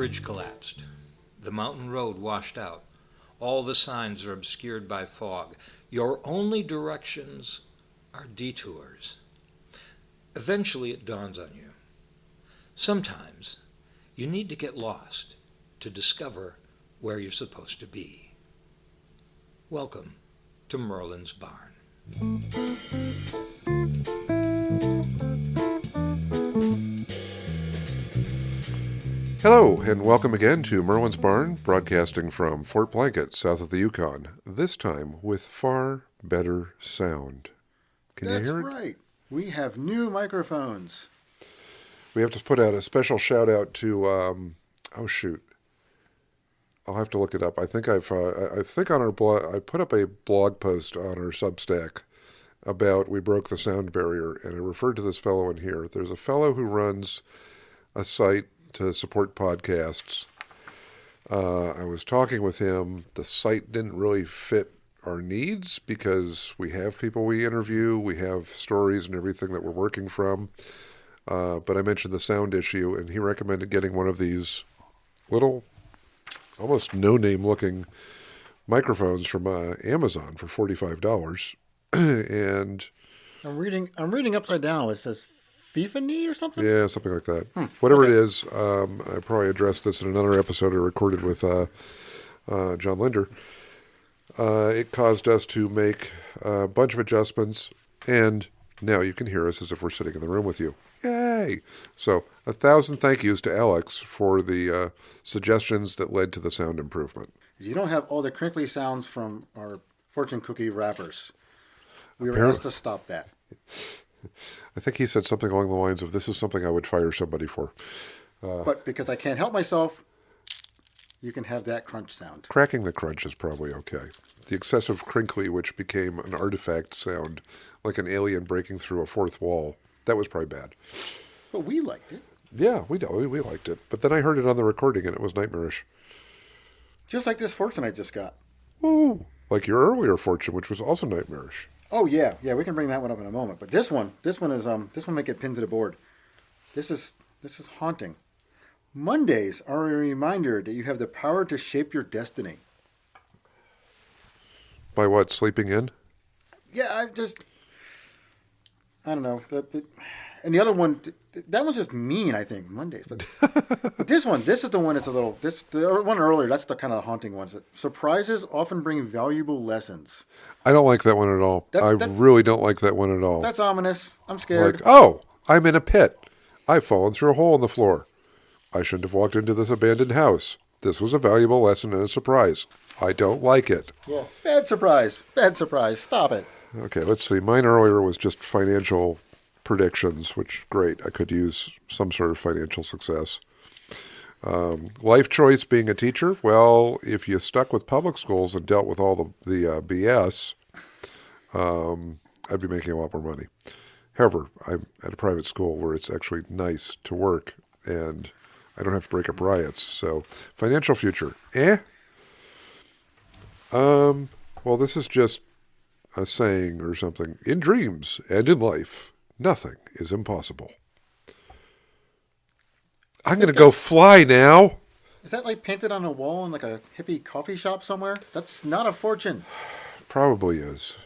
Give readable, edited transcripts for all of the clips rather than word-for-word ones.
bridge collapsed. The mountain road washed out. All the signs are obscured by fog. Your only directions are detours. Eventually it dawns on you. Sometimes you need to get lost to discover where you're supposed to be. Welcome to Merlin's Barn. Hello, and welcome again to Merlin's Barn, broadcasting from Fort Blanket, south of the Yukon, this time with far better sound. Can you hear it? That's right. We have new microphones. We have to put out a special shout-out to, I'll have to look it up. I think I think on our blog, I put up a blog post on our Substack about we broke the sound barrier, and I referred to this fellow in here. There's a fellow who runs a site to support podcasts. I was talking with him. The site didn't really fit our needs because we have people we interview, we have stories and everything that we're working from. But I mentioned the sound issue, and he recommended getting one of these little, almost no-name looking microphones from Amazon for $45. And I'm reading upside down. It says FIFA or something? Yeah, something like that. Whatever it is, I probably addressed this in another episode I recorded with John Linder. It caused us to make a bunch of adjustments, and now you can hear us as if we're sitting in the room with you. Yay! So, 1,000 thank yous to Alex for the suggestions that led to the sound improvement. You don't have all the crinkly sounds from our fortune cookie wrappers. We were asked to stop that. I think he said something along the lines of, this is something I would fire somebody for. But because I can't help myself, you can have that crunch sound. Cracking the crunch is probably okay. The excessive crinkly, which became an artifact sound, like an alien breaking through a fourth wall, that was probably bad. But we liked it. Yeah, we liked it. But then I heard it on the recording, and it was nightmarish. Just like this fortune I just got. Ooh, like your earlier fortune, which was also nightmarish. Oh yeah, we can bring that one up in a moment. But this one might get pinned to the board. This is haunting. Mondays are a reminder that you have the power to shape your destiny. By what? Sleeping in? Yeah, I don't know. And the other one, that one's just mean, I think, Mondays. But this is the one that's a little, the one earlier, that's the kind of haunting one. Surprises often bring valuable lessons. I don't like that one at all. I really don't like that one at all. That's ominous. I'm scared. Like, oh, I'm in a pit. I've fallen through a hole in the floor. I shouldn't have walked into this abandoned house. This was a valuable lesson and a surprise. I don't like it. Yeah. Bad surprise. Stop it. Okay, let's see. Mine earlier was just financial predictions, which, great. I could use some sort of financial success. Life choice, being a teacher. Well, if you stuck with public schools and dealt with all the BS, I'd be making a lot more money. However, I'm at a private school where it's actually nice to work, and I don't have to break up riots. So, financial future. Well, this is just a saying or something. In dreams and in life, nothing is impossible. I'm going to go fly now. Is that like painted on a wall in like a hippie coffee shop somewhere? That's not a fortune. Probably is.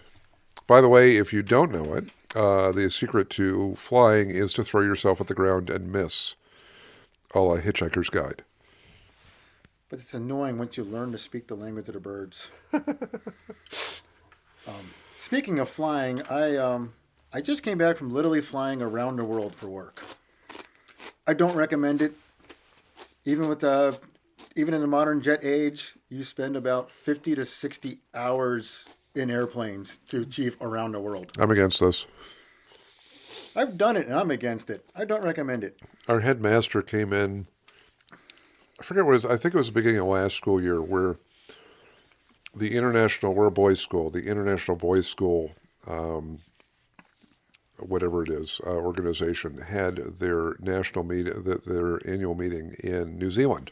By the way, if you don't know it, the secret to flying is to throw yourself at the ground and miss. A la Hitchhiker's Guide. But it's annoying once you learn to speak the language of the birds. Speaking of flying, I just came back from literally flying around the world for work. I don't recommend it. Even in the modern jet age, you spend about 50 to 60 hours in airplanes to achieve around the world. I'm against this. I've done it and I'm against it. I don't recommend it. Our headmaster came in, I forget what it was, I think it was the beginning of last school year, where we're a boys' school, the International Boys' School, whatever it is, organization, had their their annual meeting in New Zealand.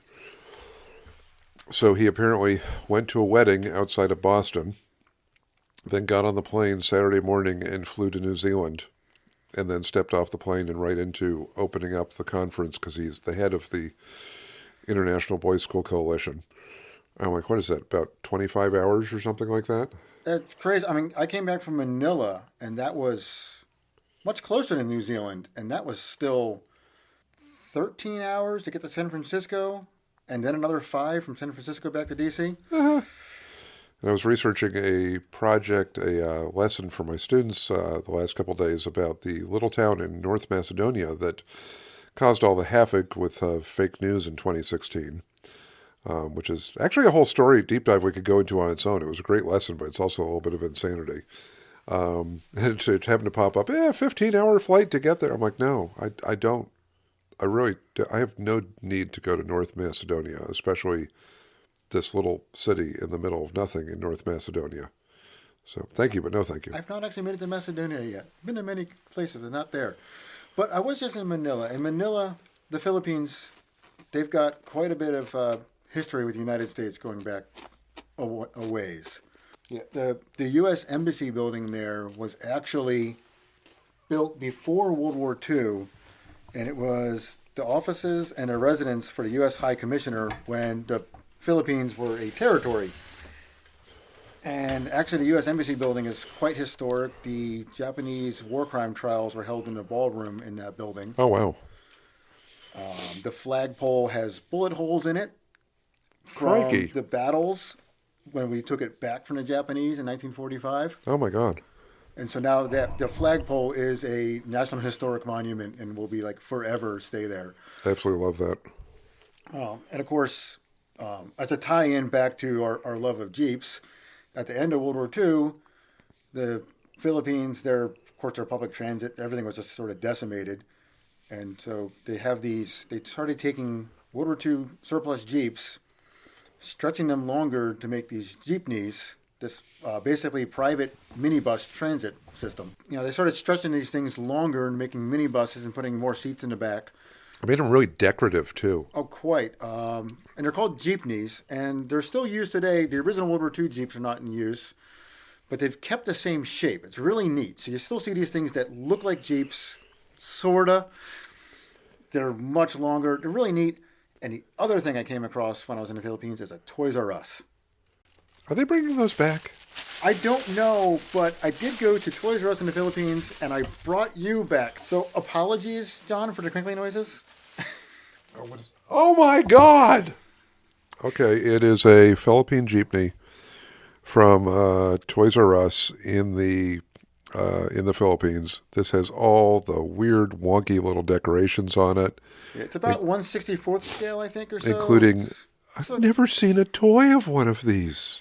So he apparently went to a wedding outside of Boston, then got on the plane Saturday morning and flew to New Zealand, and then stepped off the plane and right into opening up the conference because he's the head of the International Boys School Coalition. I'm like, what is that? About 25 hours or something like that? It's crazy. I mean, I came back from Manila, and that was much closer to New Zealand, and that was still 13 hours to get to San Francisco, and then another 5 from San Francisco back to DC. And I was researching a project, a lesson for my students the last couple of days about the little town in North Macedonia that caused all the havoc with fake news in 2016, which is actually a whole story, deep dive we could go into on its own. It was a great lesson, but it's also a little bit of insanity. And it happened to pop up, 15-hour flight to get there. I'm like, no, I don't. I have no need to go to North Macedonia, especially this little city in the middle of nothing in North Macedonia. So thank you, but no thank you. I've not actually made it to Macedonia yet. Been to many places, but not there. But I was just in Manila. In Manila, the Philippines, they've got quite a bit of history with the United States going back a ways. Yeah, the U.S. Embassy building there was actually built before World War II, and it was the offices and a residence for the U.S. High Commissioner when the Philippines were a territory. And actually, the U.S. Embassy building is quite historic. The Japanese war crime trials were held in the ballroom in that building. Oh, wow. The flagpole has bullet holes in it from Crikey. the battles when we took it back from the Japanese in 1945. Oh, my God. And so now that the flagpole is a National Historic Monument and will be like forever stay there. I absolutely love that. And of course, as a tie-in back to our love of Jeeps, at the end of World War II, the Philippines, of course, their public transit, everything was just sort of decimated. And so they started taking World War II surplus Jeeps, stretching them longer to make these Jeepneys, this basically private minibus transit system. They started stretching these things longer and making minibuses and putting more seats in the back. I made them really decorative, too. Oh, quite. And they're called Jeepneys, and they're still used today. The original World War II Jeeps are not in use, but they've kept the same shape. It's really neat. So you still see these things that look like Jeeps, sorta. They're much longer. They're really neat. And the other thing I came across when I was in the Philippines is a Toys R Us. Are they bringing those back? I don't know, but I did go to Toys R Us in the Philippines, and I brought you back. So apologies, John, for the crinkling noises. Oh, my God! Okay, it is a Philippine Jeepney from Toys R Us in the Philippines. This has all the weird, wonky little decorations on it. It's about 1/64th scale, I think, or so. Including, I've never seen a toy of one of these.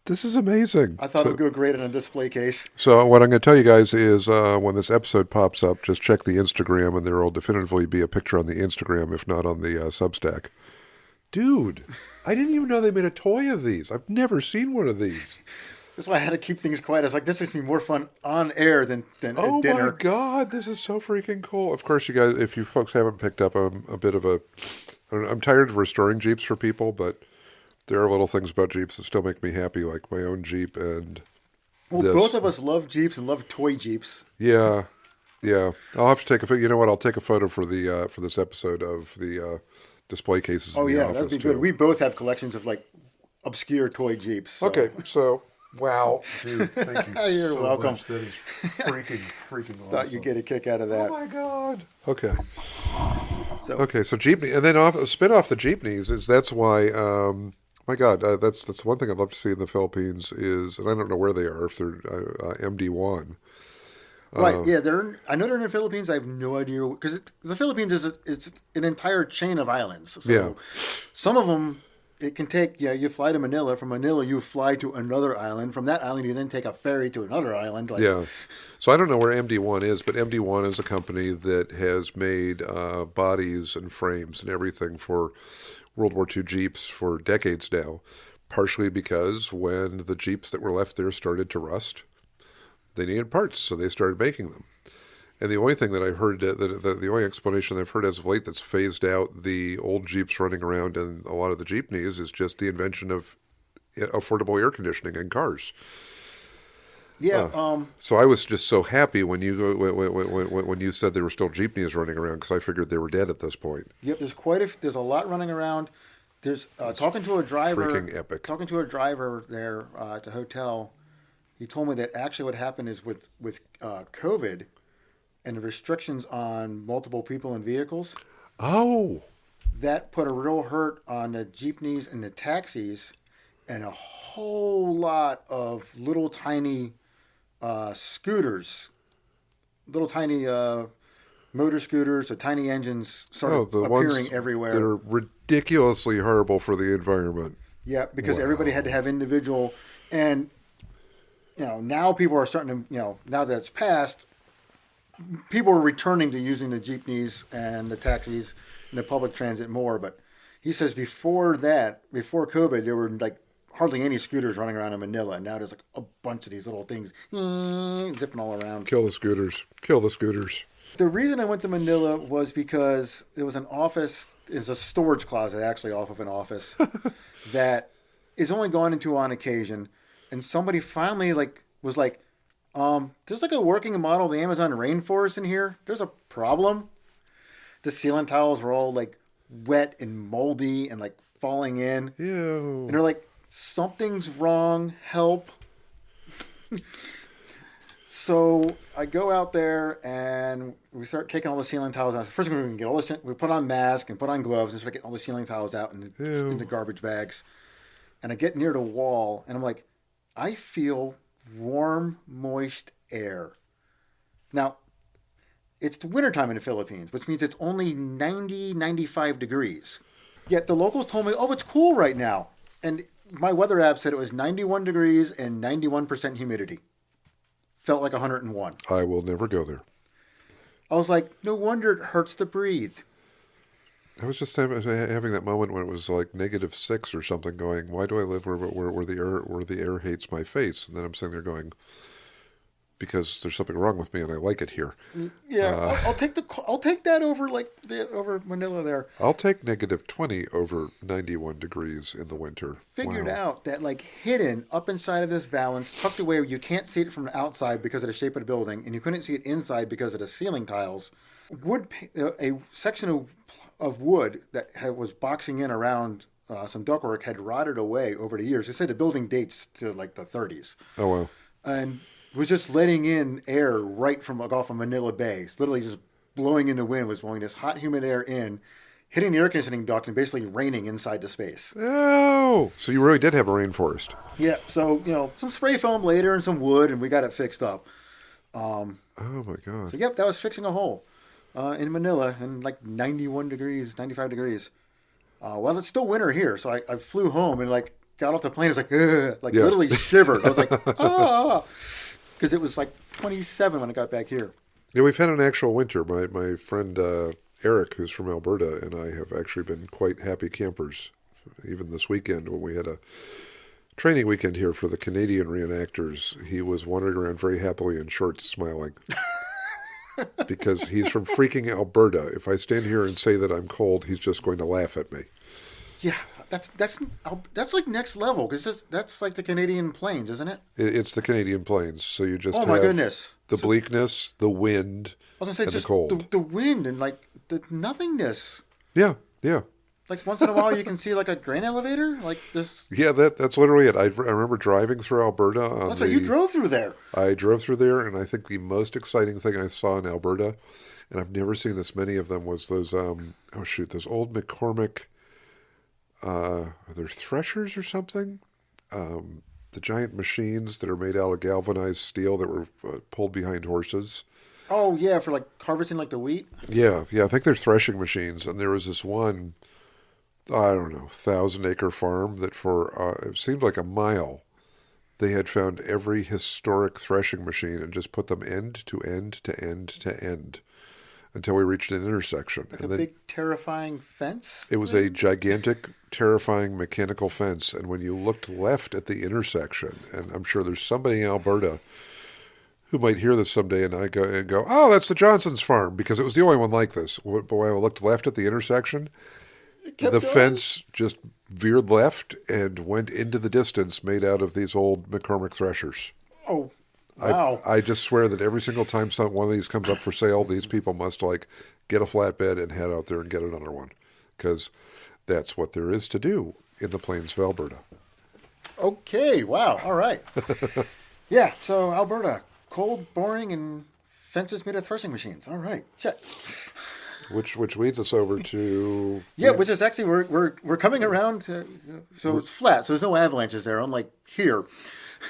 This is amazing. I thought it would go great in a display case. So what I'm going to tell you guys is when this episode pops up, just check the Instagram, and there will definitively be a picture on the Instagram, if not on the Substack. Dude, I didn't even know they made a toy of these. I've never seen one of these. That's why I had to keep things quiet. I was like, this is going to be more fun on air than at dinner. Oh, my God, this is so freaking cool. Of course, you guys, if you folks haven't picked up, I'm a bit of a... I'm tired of restoring Jeeps for people, but there are little things about Jeeps that still make me happy, like my own Jeep and this. Both of us love Jeeps and love toy Jeeps. Yeah. I'll have to take a photo. You know what? I'll take a photo for this episode of the display cases in the office, that'd be too. good. We both have collections of, like, obscure toy Jeeps. So. Okay, so... Wow. Dude, thank you You're so welcome. much. That is freaking awesome. Thought you'd get a kick out of that. Oh, my God. Okay. So Jeepney, and then spin off the Jeepneys is that's why. My God, that's one thing I'd love to see in the Philippines is, and I don't know where they are if they're MD1. right, yeah, I know they're in the Philippines. I have no idea because the Philippines it's an entire chain of islands. So Yeah. some of them it can take. Yeah, you fly to Manila. From Manila, you fly to another island. From that island, you then take a ferry to another island. Yeah. So I don't know where MD1 is, but MD1 is a company that has made bodies and frames and everything for World War II Jeeps for decades now, partially because when the Jeeps that were left there started to rust, they needed parts, so they started making them. And the only thing that I've heard, the only explanation I've heard as of late that's phased out the old Jeeps running around and a lot of the Jeepneys is just the invention of affordable air conditioning in cars. Yeah. So I was just so happy when when you said there were still jeepneys running around because I figured they were dead at this point. Yep. There's a lot running around. There's talking to a driver. Freaking epic. Talking to a driver there at the hotel. He told me that actually what happened is with COVID and the restrictions on multiple people in vehicles. Oh. That put a real hurt on the jeepneys and the taxis, and a whole lot of little tiny scooters, little tiny motor scooters, the tiny engines started appearing ones everywhere. That are ridiculously horrible for the environment. Yeah, because Wow. everybody had to have individual, and now people are starting to, now that it's passed, people are returning to using the jeepneys and the taxis and the public transit more. But he says before COVID, there were like hardly any scooters running around in Manila, and now there's like a bunch of these little things zipping all around. Kill the scooters. Kill the scooters. The reason I went to Manila was because there was an office. It's a storage closet actually off of an office that is only gone into on occasion, and somebody finally was like, there's like a working model of the Amazon rainforest in here. There's a problem. The ceiling tiles were all like wet and moldy and like falling in. Ew. And they're like, something's wrong. Help. So I go out there and we start taking all the ceiling tiles out. First thing we can get we put on masks and put on gloves and start getting all the ceiling tiles out in the garbage bags. And I get near the wall and I'm like, I feel warm, moist air. Now, it's the wintertime in the Philippines, which means it's only 90, 95 degrees. Yet the locals told me, oh, it's cool right now. And my weather app said it was 91 degrees and 91% humidity. Felt like 101. I will never go there. I was like, no wonder it hurts to breathe. I was just having that moment when it was like -6 or something going, why do I live where the air hates my face? And then I'm sitting there going, because there's something wrong with me and I like it here. Yeah, I'll take that over over Manila there. I'll take -20 over 91 degrees in the winter. Figured Wow. out that hidden up inside of this valance, tucked away where you can't see it from the outside because of the shape of the building, and you couldn't see it inside because of the ceiling tiles. A section of wood that was boxing in around some ductwork had rotted away over the years. They say the building dates to like the 30s. Oh, wow. And was just letting in air right from off of Manila Bay. It's literally just blowing in the wind, was blowing this hot, humid air in, hitting the air conditioning duct, and basically raining inside the space. Oh, so you really did have a rainforest. Yeah, so, some spray foam later and some wood, and we got it fixed up. Oh, my God. So, yep, that was fixing a hole in Manila in like 91 degrees, 95 degrees. Well, it's still winter here, so I flew home and got off the plane. It was like, ugh, Yeah. literally shivered. I was like, ah, because it was like 27 when I got back here. Yeah, we've had an actual winter. My friend Eric, who's from Alberta, and I have actually been quite happy campers. Even this weekend when we had a training weekend here for the Canadian reenactors, he was wandering around very happily in shorts, smiling. Because he's from freaking Alberta. If I stand here and say that I'm cold, he's just going to laugh at me. Yeah, that's like next level, because that's like the Canadian Plains, isn't it? It's the Canadian Plains, so you just Oh have my goodness, the bleakness, the wind, I was gonna say and just the cold. the wind and the nothingness. Yeah, yeah. Like once in a while, you can see like a grain elevator, like this. Yeah, that's literally it. I remember driving through Alberta. That's what you drove through there. I drove through there, and I think the most exciting thing I saw in Alberta, and I've never seen this many of them, was those those old McCormick. Are there threshers or something? The giant machines that are made out of galvanized steel that were pulled behind horses. Oh yeah, for harvesting the wheat. Yeah, I think they're threshing machines. And there was this one, I don't know, 1,000-acre farm that for it seemed like a mile, they had found every historic threshing machine and just put them end to end to end to end until we reached an intersection. Like and a then big terrifying fence. it was a gigantic, terrifying mechanical fence. And when you looked left at the intersection, and I'm sure there's somebody in Alberta who might hear this someday, and I go, oh, that's the Johnson's farm, because it was the only one like this. But when I looked left at the intersection, the going. fence just veered left and went into the distance, made out of these old McCormick threshers. Oh, Wow. I just swear that every single time one of these comes up for sale, these people must get a flatbed and head out there and get another one, because that's what there is to do in the plains of Alberta. Okay. Wow. All right. Yeah. So Alberta, cold, boring, and fences made of threshing machines. All right. Check. Which leads us over to Yeah, which is actually we're coming around. So it's flat. So there's no avalanches there, unlike here.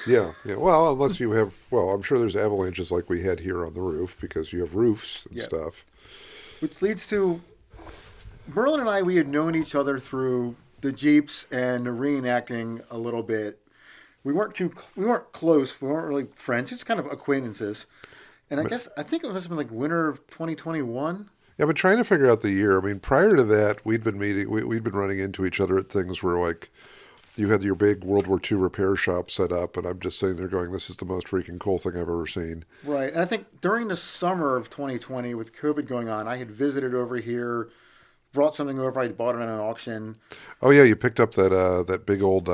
yeah. Well, unless you have, I'm sure there's avalanches like we had here on the roof because you have roofs and stuff. Which leads to Merlin and I. We had known each other through the Jeeps and reenacting a little bit. We weren't close. We weren't really friends. Just kind of acquaintances. And I think it must have been like winter of 2021. Yeah, but trying to figure out the year. I mean, prior to that, we'd been running into each other at things where, like, you had your big World War II repair shop set up, and I'm just sitting there going, this is the most freaking cool thing I've ever seen. Right. And I think during the summer of 2020, with COVID going on, I had visited over here, brought something over. I bought it on an auction. Oh, yeah, you picked up that big old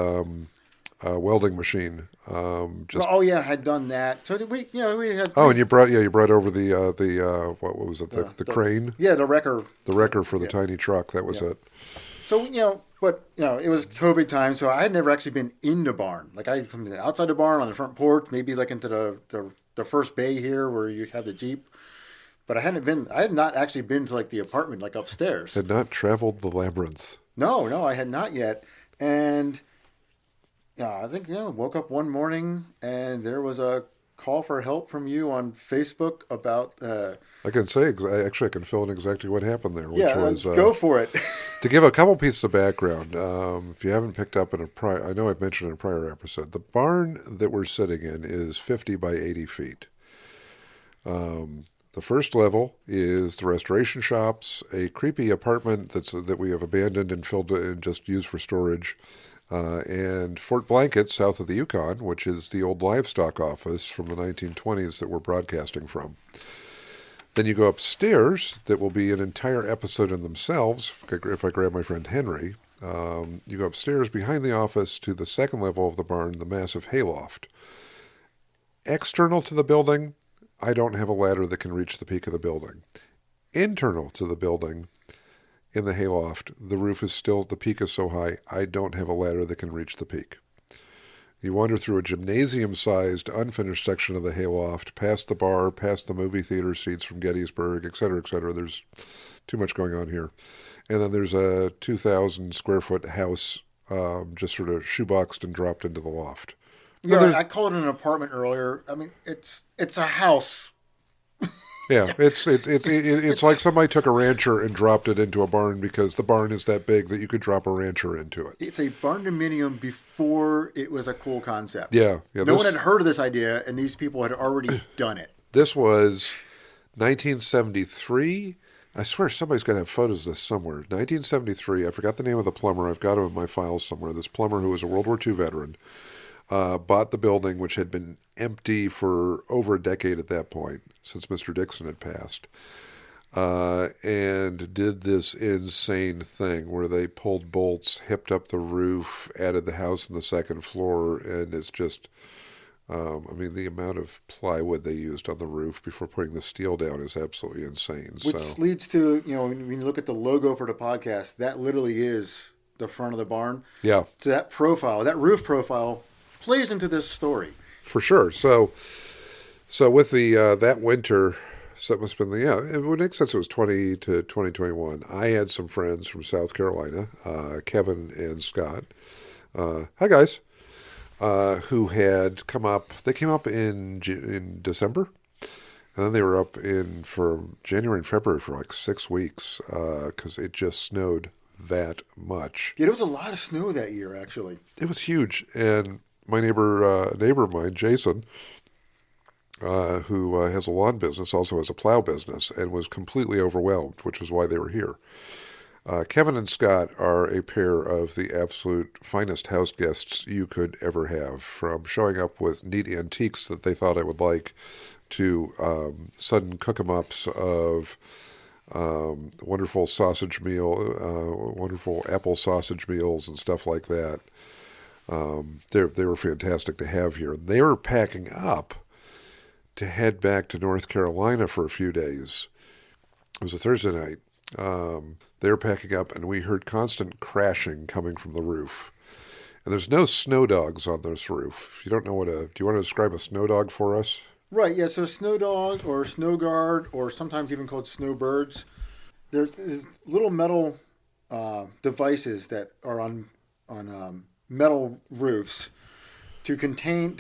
welding machine. I had done that. So we had. Oh, and you brought over the what was it, the crane? Yeah, the wrecker. The wrecker for the tiny truck. That was it. So it was COVID time, so I had never actually been in the barn. Like I come outside the barn on the front porch, maybe like into the first bay here where you have the Jeep. But I had not actually been to like the apartment, like upstairs. Had not traveled the labyrinth. No, I had not yet. And I think woke up one morning and there was a call for help from you on Facebook about. I can say I can fill in exactly what happened there. Which was, go for it. To give a couple pieces of background, if you haven't picked up I know I've mentioned in a prior episode, the barn that we're sitting in is 50 by 80 feet. The first level is the restoration shops, a creepy apartment that we have abandoned and filled and just used for storage, and Fort Blanket, south of the Yukon, which is the old livestock office from the 1920s that we're broadcasting from. Then you go upstairs, that will be an entire episode in themselves, if I grab my friend Henry. You go upstairs behind the office to the second level of the barn, the massive hayloft. External to the building, I don't have a ladder that can reach the peak of the building. Internal to the building, in the hayloft, the peak is so high, I don't have a ladder that can reach the peak. You wander through a gymnasium-sized, unfinished section of the hayloft, past the bar, past the movie theater seats from Gettysburg, et cetera, et cetera. There's too much going on here. And then there's a 2,000-square-foot house just sort of shoeboxed and dropped into the loft. Yeah, I called it an apartment earlier. I mean, it's a house. Yeah, it's like somebody took a rancher and dropped it into a barn because the barn is that big that you could drop a rancher into it. It's a barn-dominium before it was a cool concept. Yeah. No one had heard of this idea, and these people had already done it. This was 1973. I swear somebody's got to have photos of this somewhere. 1973. I forgot the name of the plumber. I've got him in my files somewhere. This plumber who was a World War II veteran bought the building, which had been empty for over a decade at that point, since Mr. Dixon had passed, and did this insane thing where they pulled bolts, hipped up the roof, added the house on the second floor, and it's just, the amount of plywood they used on the roof before putting the steel down is absolutely insane. Which leads to, when you look at the logo for the podcast, that literally is the front of the barn. Yeah. So that profile, that roof profile, plays into this story. For sure. So with the that winter, so that must have been it would make sense. It was 20 to 2021. I had some friends from South Carolina, Kevin and Scott. Hi guys, who had come up. They came up in December, and then they were up for January and February for like 6 weeks because it just snowed that much. Yeah, there was a lot of snow that year. Actually, it was huge, and my neighbor of mine, Jason, who has a lawn business, also has a plow business, and was completely overwhelmed, which was why they were here. Kevin and Scott are a pair of the absolute finest house guests you could ever have, from showing up with neat antiques that they thought I would like, to sudden cook-em-ups of wonderful sausage meal, wonderful apple sausage meals and stuff like that. They were fantastic to have here. They were packing up to head back to North Carolina for a few days. It was a Thursday night. They were packing up, and we heard constant crashing coming from the roof. And there's no snow dogs on this roof. If you don't know do you want to describe a snow dog for us? Right, yeah, so snow dog or snow guard, or sometimes even called snowbirds. There's little metal devices that are on metal roofs to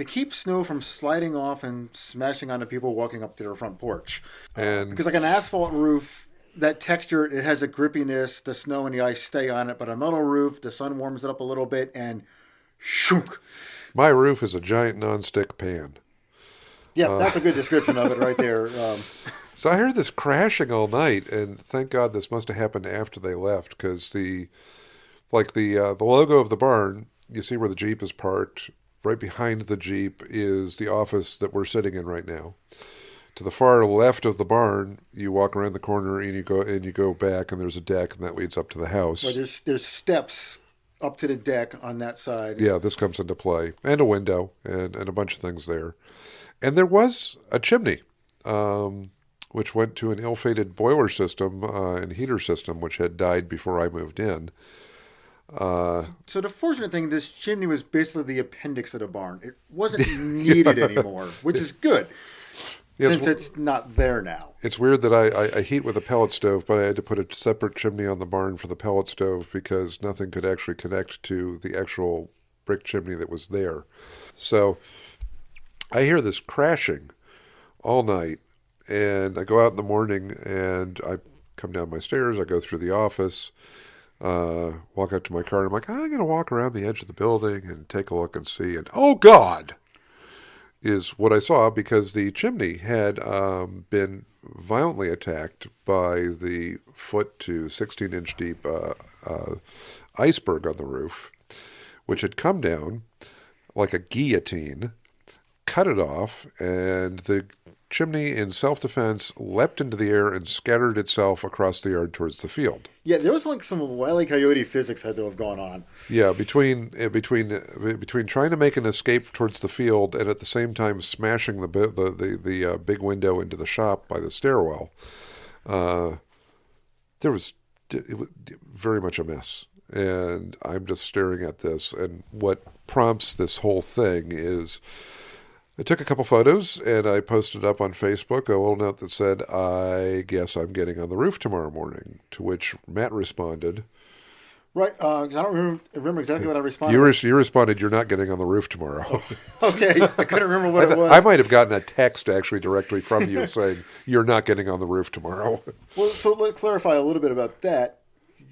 keep snow from sliding off and smashing onto people walking up to their front porch. And Because like an asphalt roof, that texture, it has a grippiness, the snow and the ice stay on it, but a metal roof, the sun warms it up a little bit and shook. my roof is a giant nonstick pan. Yeah, that's a good description of it right there. So I heard this crashing all night, and thank God this must have happened after they left, because the logo of the barn, you see where the Jeep is parked. Right behind the Jeep is the office that we're sitting in right now. To the far left of the barn, you walk around the corner and you go back, and there's a deck, and that leads up to the house. Well, there's steps up to the deck on that side. Yeah, this comes into play, and a window, and a bunch of things there. And there was a chimney, which went to an ill-fated boiler system and heater system, which had died before I moved in. So the fortunate thing, this chimney was basically the appendix of the barn. It wasn't needed anymore, which is good, since it's not there now. It's weird that I heat with a pellet stove, but I had to put a separate chimney on the barn for the pellet stove because nothing could actually connect to the actual brick chimney that was there. So I hear this crashing all night, and I go out in the morning, and I come down my stairs, I go through the office, walk out to my car, and I'm like, I'm going to walk around the edge of the building and take a look and see, and oh God, is what I saw, because the chimney had been violently attacked by the foot to 16-inch deep iceberg on the roof, which had come down like a guillotine, cut it off, and the chimney, in self-defense, leapt into the air and scattered itself across the yard towards the field. Yeah, there was like some Wile E. Coyote physics had to have gone on. Yeah, between trying to make an escape towards the field and at the same time smashing the big window into the shop by the stairwell, it was very much a mess. And I'm just staring at this, and what prompts this whole thing is I took a couple photos and I posted up on Facebook a little note that said, I guess I'm getting on the roof tomorrow morning, to which Matt responded. Right, I don't remember exactly what I responded. You responded, you're not getting on the roof tomorrow. Okay, I couldn't remember what it was. I might have gotten a text actually directly from you saying, you're not getting on the roof tomorrow. Well, so let's clarify a little bit about that.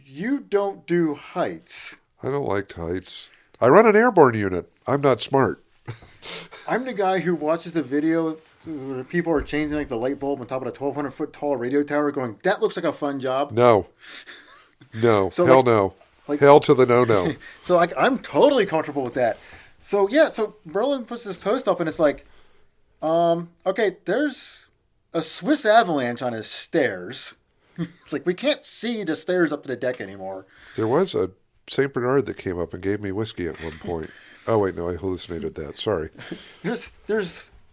You don't do heights. I don't like heights. I run an airborne unit. I'm not smart. I'm the guy who watches the video where people are changing like the light bulb on top of a 1,200-foot tall radio tower going, that looks like a fun job. No. So hell no. Hell to the no. So I'm totally comfortable with that. So yeah, so Merlin puts this post up and it's like, okay, there's a Swiss avalanche on his stairs. Like, we can't see the stairs up to the deck anymore. There was a St. Bernard that came up and gave me whiskey at one point. Oh, wait, no, I hallucinated that. Sorry. There's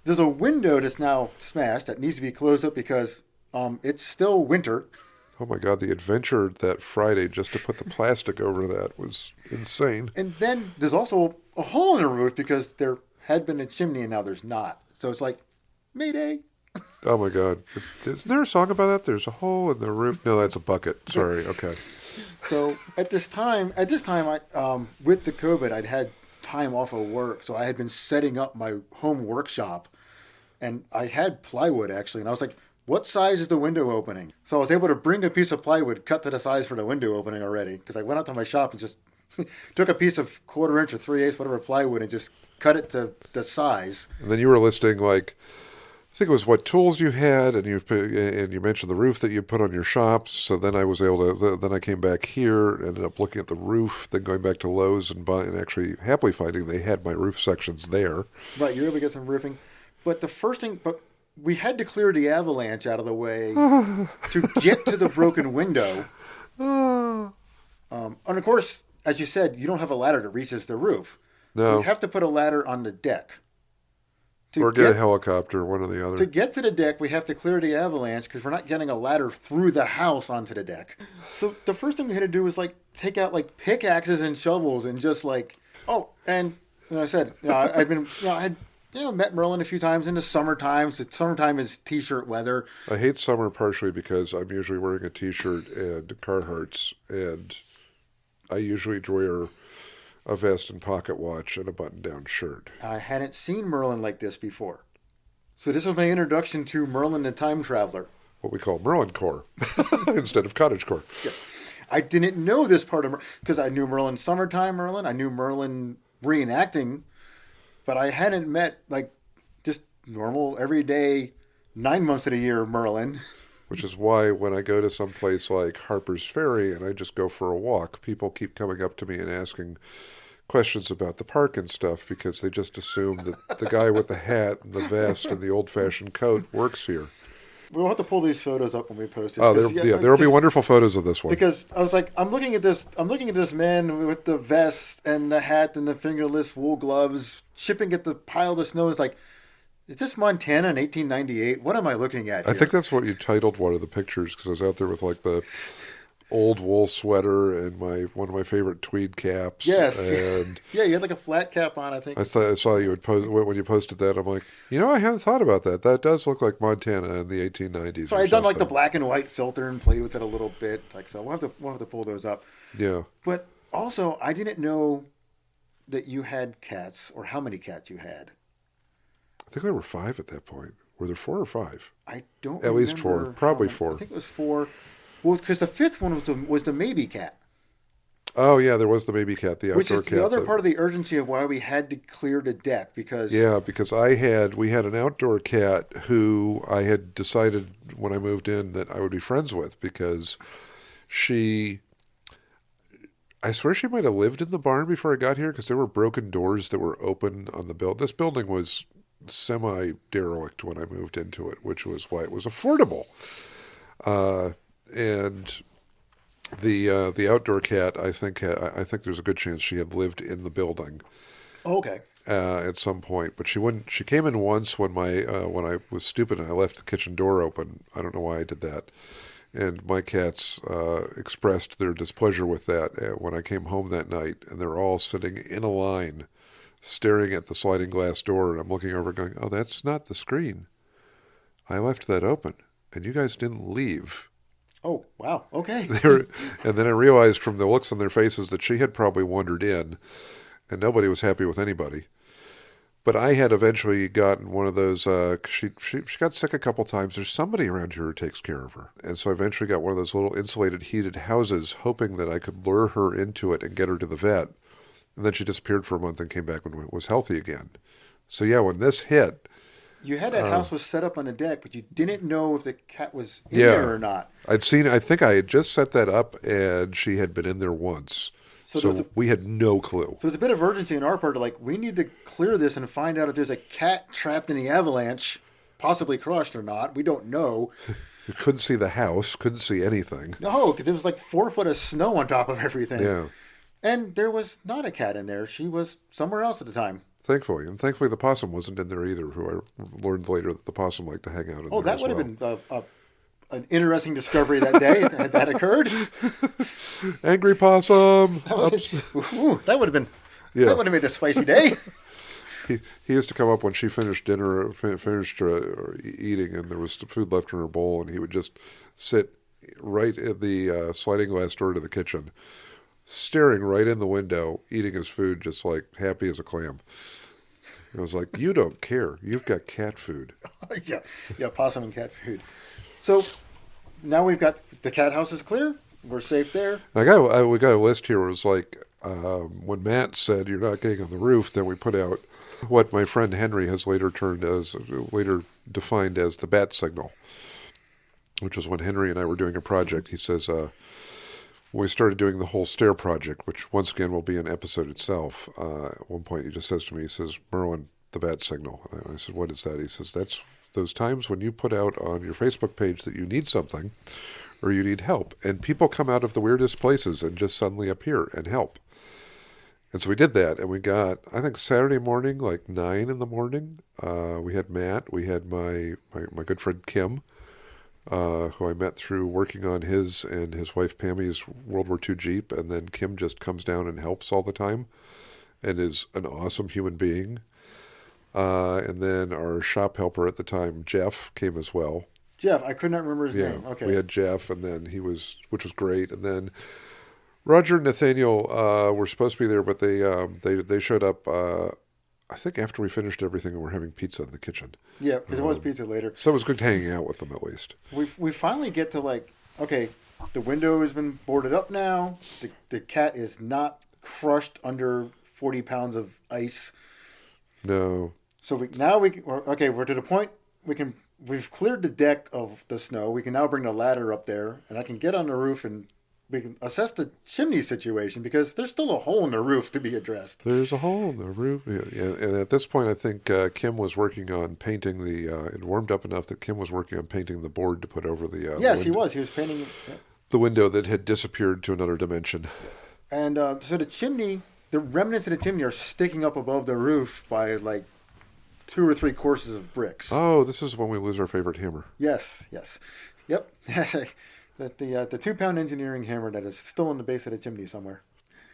a window that's now smashed that needs to be closed up because it's still winter. Oh, my God, the adventure that Friday just to put the plastic over that was insane. And then there's also a hole in the roof because there had been a chimney and now there's not. So it's like, Mayday. Oh, my God. Isn't there a song about that? There's a hole in the roof. No, that's a bucket. Sorry. Okay. So at this time, I with the COVID, I'd had time off of work. So I had been setting up my home workshop and I had plywood actually. And I was like, what size is the window opening? So I was able to bring a piece of plywood cut to the size for the window opening already. Because I went out to my shop and just took a piece of 1/4 inch or 3/8, whatever plywood, and just cut it to the size. And then you were listing like, I think it was what tools you had, and you mentioned the roof that you put on your shops. So then I was able to. Then I came back here, ended up looking at the roof, then going back to Lowe's and buying. And actually, happily finding they had my roof sections there. Right, you're able to get some roofing, but we had to clear the avalanche out of the way to get to the broken window. And of course, as you said, you don't have a ladder that reaches the roof. No, you have to put a ladder on the deck. Or get a helicopter, one or the other. To get to the deck, we have to clear the avalanche because we're not getting a ladder through the house onto the deck. So the first thing we had to do was like take out like pickaxes and shovels and just like, and I said, I've been, I had met Merlin a few times in the summertime. So summertime is t-shirt weather. I hate summer partially because I'm usually wearing a t-shirt and Carhartts, and I usually wear a vest and pocket watch and a button-down shirt. I hadn't seen Merlin like this before. So this was my introduction to Merlin the Time Traveler. What we call Merlin Core instead of Cottage Core. Yeah. I didn't know this part of Merlin because I knew Merlin Summertime Merlin. I knew Merlin reenacting, but I hadn't met like just normal, everyday, 9 months of the year Merlin. Which is why when I go to some place like Harper's Ferry and I just go for a walk, people keep coming up to me and asking questions about the park and stuff because they just assume that the guy with the hat and the vest and the old-fashioned coat works here. We'll have to pull these photos up when we post it. Oh, there will be wonderful photos of this one. Because I was like, I'm looking at this man with the vest and the hat and the fingerless wool gloves, shipping at the pile of snow. It's like, is this Montana in 1898? What am I looking at here? I think that's what you titled one of the pictures because I was out there with like the old wool sweater and one of my favorite tweed caps. Yes. And yeah, you had like a flat cap on, I think. I saw you would post when you posted that. I'm like, I hadn't thought about that. That does look like Montana in the 1890s. So I had done like the black and white filter and played with it a little bit. Like, so we'll have to pull those up. Yeah. But also, I didn't know that you had cats or how many cats you had. I think there were 5 at that point. Were there 4 or 5? I don't At least 4. Probably 4. I think it was 4. Well, because the 5th one was the maybe cat. Oh, yeah, there was the baby cat, the outdoor cat. Which is the other part of the urgency of why we had to clear the deck because... Yeah, because we had an outdoor cat who I had decided when I moved in that I would be friends with because I swear she might have lived in the barn before I got here because there were broken doors that were open on the building. This building was semi-derelict when I moved into it, which was why it was affordable. And the outdoor cat, I think there's a good chance she had lived in the building. Okay. At some point, but she came in once when when I was stupid and I left the kitchen door open. I don't know why I did that. And my cats expressed their displeasure with that when I came home that night, and they're all sitting in a line staring at the sliding glass door, and I'm looking over going, oh, that's not the screen. I left that open, and you guys didn't leave. Oh, wow. Okay. And then I realized from the looks on their faces that she had probably wandered in, and nobody was happy with anybody. But I had eventually gotten one of those, she got sick a couple times. There's somebody around here who takes care of her. And so I eventually got one of those little insulated heated houses, hoping that I could lure her into it and get her to the vet. And then she disappeared for a month and came back when it was healthy again. So yeah, when this hit... You had that house was set up on the deck, but you didn't know if the cat was in there or not. I think I had just set that up, and she had been in there once. So we had no clue. So there's a bit of urgency on our part to we need to clear this and find out if there's a cat trapped in the avalanche, possibly crushed or not. We don't know. You couldn't see the house, couldn't see anything. No, because there was 4 foot of snow on top of everything. Yeah. And there was not a cat in there. She was somewhere else at the time. Thankfully. And thankfully the possum wasn't in there either, who I learned later that the possum liked to hang out in there. Oh, that would have been an interesting discovery that day had that occurred. Angry possum. That would have made a spicy day. He used to come up when she finished dinner, finished eating, and there was food left in her bowl, and he would just sit right at the sliding glass door to the kitchen, staring right in the window, eating his food just like happy as a clam. I was like, you don't care. You've got cat food. Yeah, possum and cat food. So now we've got the cat house is clear. We're safe there. We got a list here. It was like when Matt said you're not getting on the roof, then we put out what my friend Henry has later defined as the bat signal, which was when Henry and I were doing a project. He says when we started doing the whole stair project, which once again will be an episode itself. At one point he just says to me, he says, Merlin, the bat signal. And I said, what is that? He says, that's those times when you put out on your Facebook page that you need something or you need help, and people come out of the weirdest places and just suddenly appear and help. And so we did that, and we got, I think, Saturday morning, like 9 in the morning. We had Matt, we had my good friend Kim, who I met through working on his and his wife Pammy's World War II Jeep, and then Kim just comes down and helps all the time and is an awesome human being. And then our shop helper at the time, Jeff, came as well. Jeff, I could not remember his Yeah, name. Okay. we had Jeff, and then which was great. And then Roger and Nathaniel were supposed to be there, but they showed up. I think after we finished everything, and we're having pizza in the kitchen. Yeah, because it was pizza later. So it was good hanging out with them at least. We finally get to like, okay, the window has been boarded up now. The cat is not crushed under 40 pounds of ice. No. So we're to the point we've cleared the deck of the snow. We can now bring the ladder up there, and I can get on the roof and we can assess the chimney situation because there's still a hole in the roof to be addressed. There's a hole in the roof. Yeah, and at this point, I think Kim was working on painting it warmed up enough that Kim was working on painting the board to put over the Yes, he was. He was painting the window that had disappeared to another dimension. And so the chimney, the remnants of the chimney are sticking up above the roof by like 2 or 3 courses of bricks. Oh, this is when we lose our favorite hammer. Yes. Yep. the 2-pound engineering hammer that is still in the base of the chimney somewhere.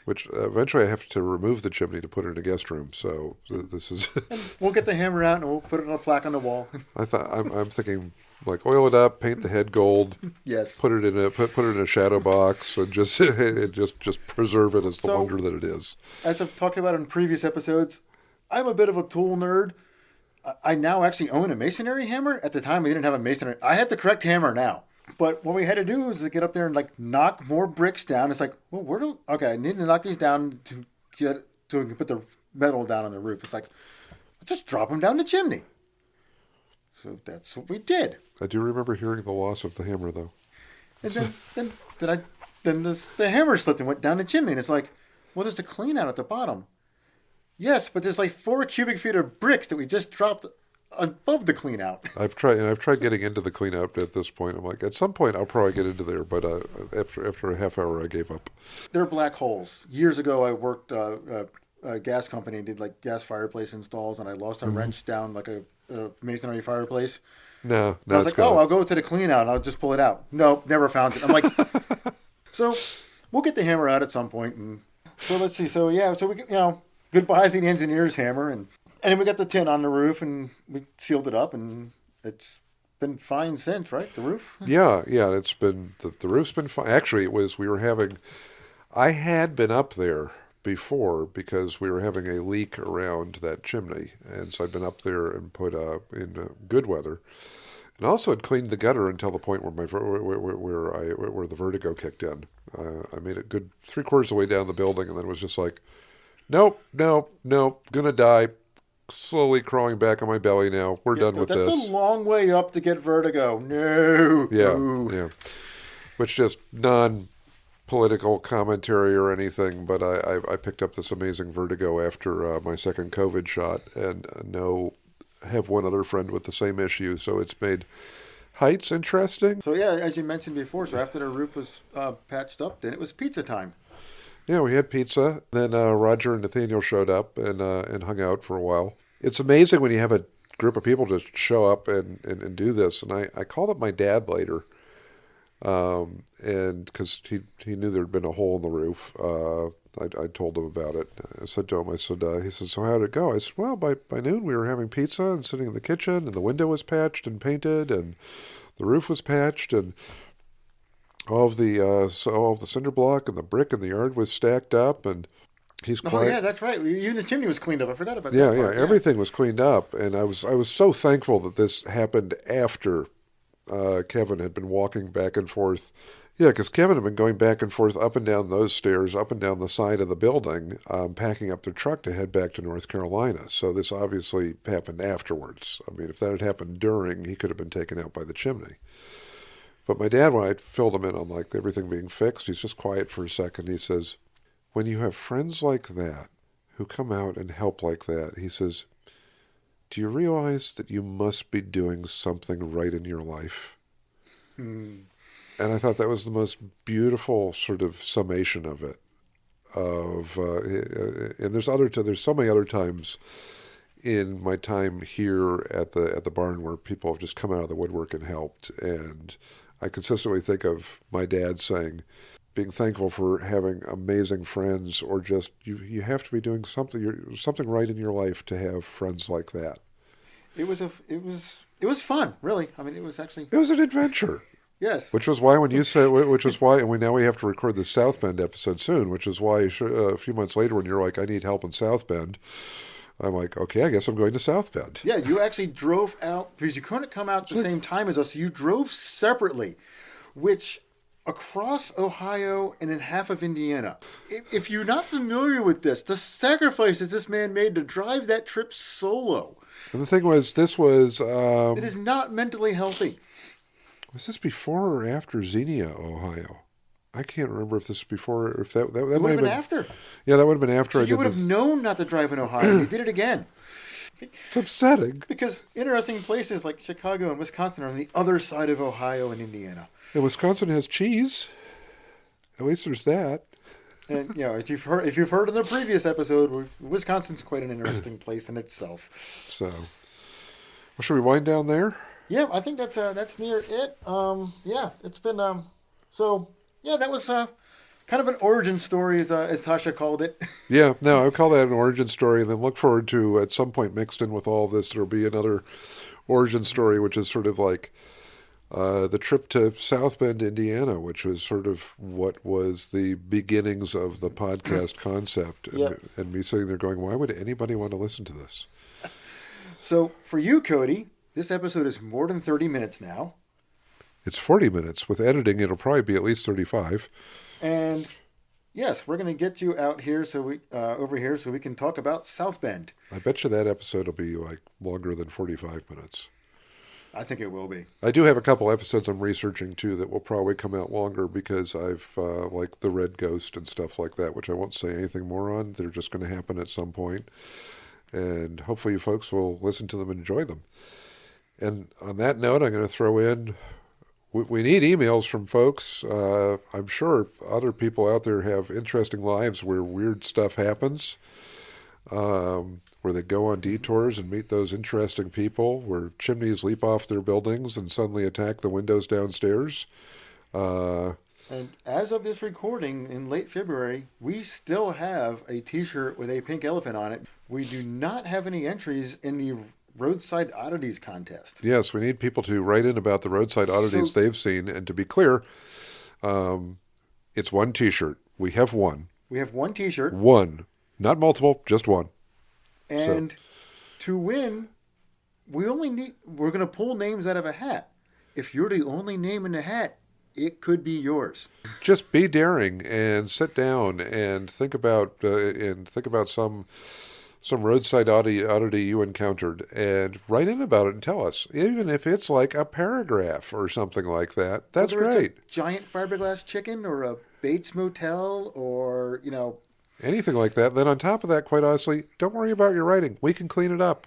Which eventually I have to remove the chimney to put it in a guest room. So this is. And we'll get the hammer out and we'll put it on a plaque on the wall. I'm thinking like oil it up, paint the head gold. Yes. Put it in a shadow box and just preserve it as the wonder that it is. As I've talked about in previous episodes, I'm a bit of a tool nerd. I now actually own a masonry hammer. At the time, we didn't have a masonry. I have the correct hammer now. But what we had to do was to get up there and like knock more bricks down. It's like, well, I need to knock these down to put the metal down on the roof. It's like, just drop them down the chimney. So that's what we did. I do remember hearing the loss of the hammer, though. And then the hammer slipped and went down the chimney. And it's like, well, there's the clean out at the bottom. Yes, but there's like 4 cubic feet of bricks that we just dropped above the clean out. I've tried getting into the clean out at this point. I'm like, at some point I'll probably get into there, but after a half hour I gave up. They're black holes. Years ago I worked a gas company and did like gas fireplace installs, and I lost a wrench down like a masonry fireplace. No, I was like, I'll go to the clean out and I'll just pull it out. Nope, never found it. I'm like, so we'll get the hammer out at some point. And so let's see. So we goodbye to the engineer's hammer, and then we got the tin on the roof and we sealed it up, and it's been fine since, right? The roof? Yeah. It's been the roof's been fine. Actually, I had been up there before because we were having a leak around that chimney, and so I'd been up there and put in good weather, and also had cleaned the gutter until the point where the vertigo kicked in. I made it good 3/4 of the way down the building, and then it was just like, nope, gonna die. Slowly crawling back on my belly now. We're done with this. That's a long way up to get vertigo. No. Yeah. Which just non-political commentary or anything, but I picked up this amazing vertigo after my second COVID shot, and have one other friend with the same issue, so it's made heights interesting. So yeah, as you mentioned before, so after the roof was patched up, then it was pizza time. Yeah, we had pizza. Then Roger and Nathaniel showed up and hung out for a while. It's amazing when you have a group of people just show up and do this. And I called up my dad later, and because he knew there'd been a hole in the roof. I told him about it. I said to him, he said, so how did it go? I said, well, by noon we were having pizza and sitting in the kitchen, and the window was patched and painted, and the roof was patched, and all of the cinder block and the brick in the yard was stacked up, and he's quiet. Oh yeah, that's right. Even the chimney was cleaned up. I forgot about that. Yeah, everything was cleaned up, and I was so thankful that this happened after Kevin had been walking back and forth. Yeah, because Kevin had been going back and forth up and down those stairs, up and down the side of the building, packing up their truck to head back to North Carolina. So this obviously happened afterwards. I mean, if that had happened during, he could have been taken out by the chimney. But my dad, when I filled him in on like everything being fixed, he's just quiet for a second. He says, when you have friends like that who come out and help like that, he says, do you realize that you must be doing something right in your life? And I thought that was the most beautiful sort of summation of it. of, and there's so many other times in my time here at the barn where people have just come out of the woodwork and helped. And I consistently think of my dad saying, being thankful for having amazing friends, or just you have to be doing something right in your life to have friends like that. It was fun, really. I mean, it was an adventure. Yes. Which was why when you said, and now we have to record the South Bend episode soon, which is why a few months later when you're like, I need help in South Bend, I'm like, okay, I guess I'm going to South Bend. Yeah, you actually drove out, because you couldn't come out at the same time as us, so you drove separately, which across Ohio and in half of Indiana. If you're not familiar with this, the sacrifices this man made to drive that trip solo. And the thing was, this was... it is not mentally healthy. Was this before or after Xenia, Ohio? I can't remember if this was before, or if that It would have been after. Yeah, that would have been after. So you would have known not to drive in Ohio. You did it again. It's upsetting. Because interesting places like Chicago and Wisconsin are on the other side of Ohio and Indiana. And Wisconsin has cheese. At least there's that. And if you've heard in the previous episode, Wisconsin's quite an interesting place in itself. So, well, should we wind down there? Yeah, I think that's near it. It's been that was kind of an origin story, as Tasha called it. Yeah, no, I would call that an origin story, and then look forward to, at some point mixed in with all of this, there'll be another origin story, which is sort of like the trip to South Bend, Indiana, which was sort of what was the beginnings of the podcast concept. And me sitting there going, why would anybody want to listen to this? So for you, Cody, this episode is more than 30 minutes now. It's 40 minutes. With editing, it'll probably be at least 35. And yes, we're going to get you out here over here so we can talk about South Bend. I bet you that episode will be like longer than 45 minutes. I think it will be. I do have a couple episodes I'm researching too that will probably come out longer because I've like the Red Ghost and stuff like that, which I won't say anything more on. They're just going to happen at some point. And hopefully you folks will listen to them and enjoy them. And on that note, I'm going to throw in, we need emails from folks. I'm sure other people out there have interesting lives where weird stuff happens, where they go on detours and meet those interesting people, where chimneys leap off their buildings and suddenly attack the windows downstairs. And as of this recording in late February, we still have a T-shirt with a pink elephant on it. We do not have any entries in the Roadside Oddities contest. Yes, we need people to write in about the roadside oddities they've seen. And to be clear, it's one T-shirt. We have one. We have one T-shirt. One. Not multiple, just one. And to win, we're going to pull names out of a hat. If you're the only name in the hat, it could be yours. Just be daring and sit down and think about some roadside oddity you encountered, and write in about it and tell us. Even if it's like a paragraph or something like that, that's great. It's a giant fiberglass chicken or a Bates Motel or, anything like that. Then on top of that, quite honestly, don't worry about your writing. We can clean it up.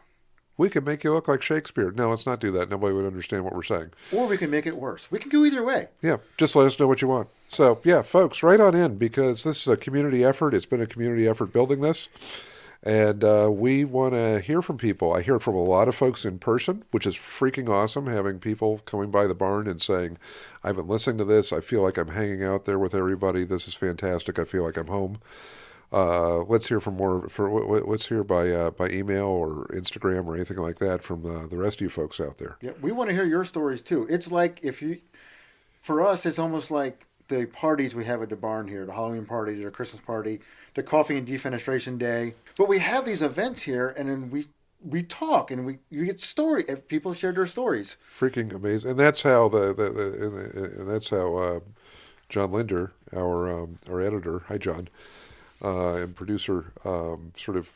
We can make you look like Shakespeare. No, let's not do that. Nobody would understand what we're saying. Or we can make it worse. We can go either way. Yeah, just let us know what you want. So, yeah, folks, write on in, because this is a community effort. It's been a community effort building this. And we want to hear from people. I hear from a lot of folks in person, which is freaking awesome, having people coming by the barn and saying, I've been listening to this. I feel like I'm hanging out there with everybody. This is fantastic. I feel like I'm home. Let's hear from let's hear by email or Instagram or anything like that from the rest of you folks out there. Yeah, we want to hear your stories too. It's like for us, it's almost like the parties we have at the barn here, the Halloween party, the Christmas party, the coffee and defenestration day. But we have these events here, and then we talk, and you get story. People share their stories. Freaking amazing, and that's how John Linder, our editor, hi John, and producer, sort of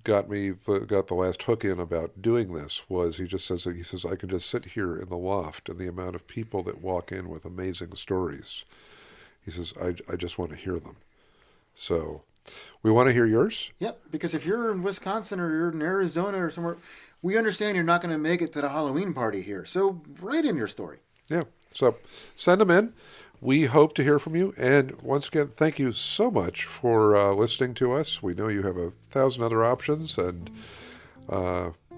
got the last hook in about doing this. Was he says I can just sit here in the loft, and the amount of people that walk in with amazing stories. He says, I just want to hear them. So we want to hear yours. Yep, because if you're in Wisconsin or you're in Arizona or somewhere, we understand you're not going to make it to the Halloween party here. So write in your story. Yeah, so send them in. We hope to hear from you. And once again, thank you so much for listening to us. We know you have 1,000 other options and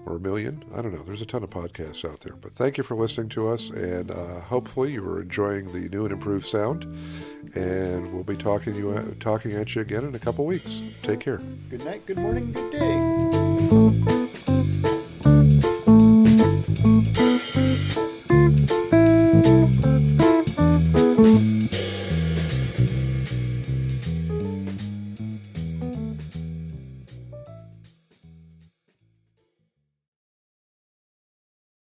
or a million. I don't know. There's a ton of podcasts out there. But thank you for listening to us. And hopefully you are enjoying the new and improved sound. And we'll be talking at you again in a couple weeks. Take care. Good night, good morning, good day.